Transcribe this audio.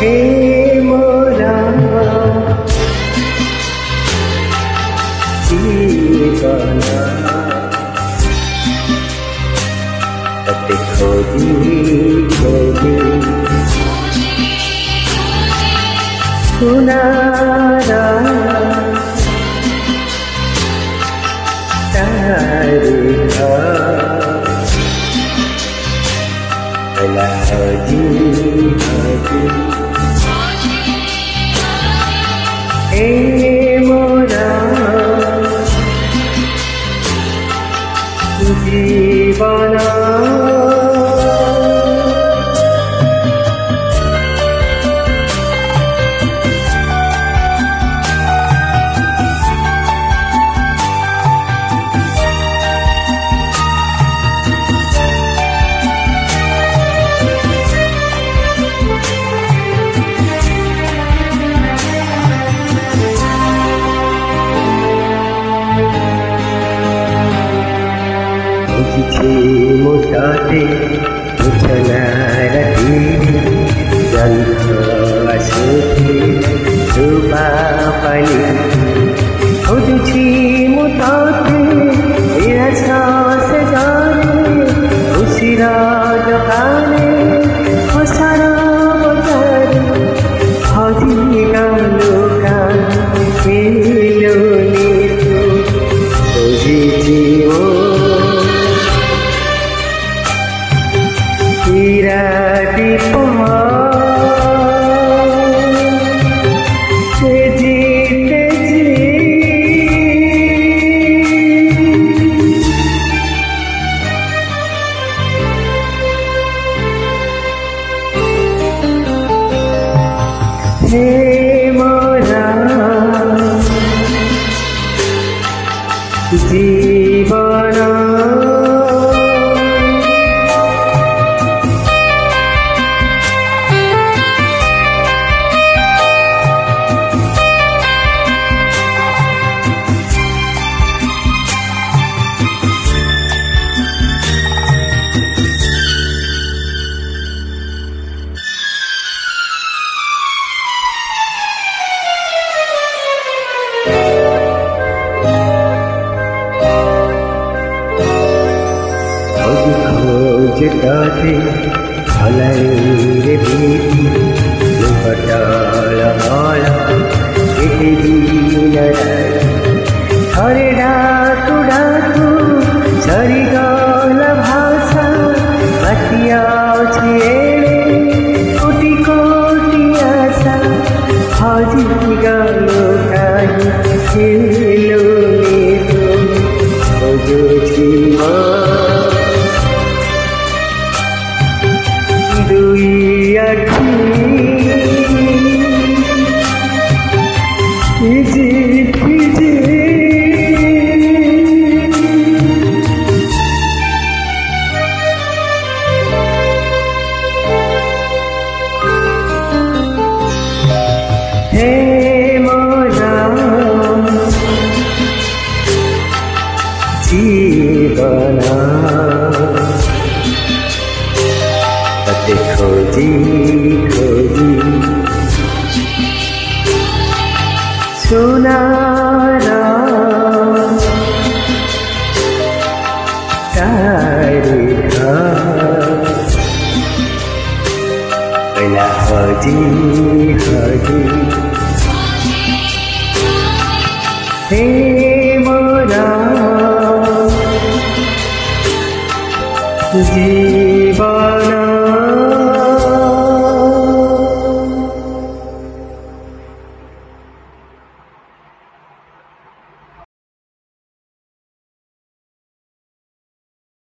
হে মোরা জীবনা তাতে খোঁজি খোঁজি সোনারা তারিখা হাজি হাজি হে মোরা জীবনা বুঝছি মোটাতে মুছনারতি গন্ধ আসুতি ডুবা পানি বুঝছি মোটাতে এরা শ্বাসে জানে খুশিরা দোকানে খসারা বাজারে হাজি গালো গান এলো নিতু বুঝেছি ও Irati Hey Mora Jivana खोजताते हलरे बीती लुहटाला माला केते दिन हरे डाकू डाकू सरी गल भाषा बाटिया छेड़े कोटि कोटि आशा हाजी गलो काहि खेलो नितो खोजुछि দুই আখি ভিজে ভিজে হে মোরা জীবনা खोजी खोजी सोनारा तारिखा पहला खोजी खोजी हे मोरा जीवना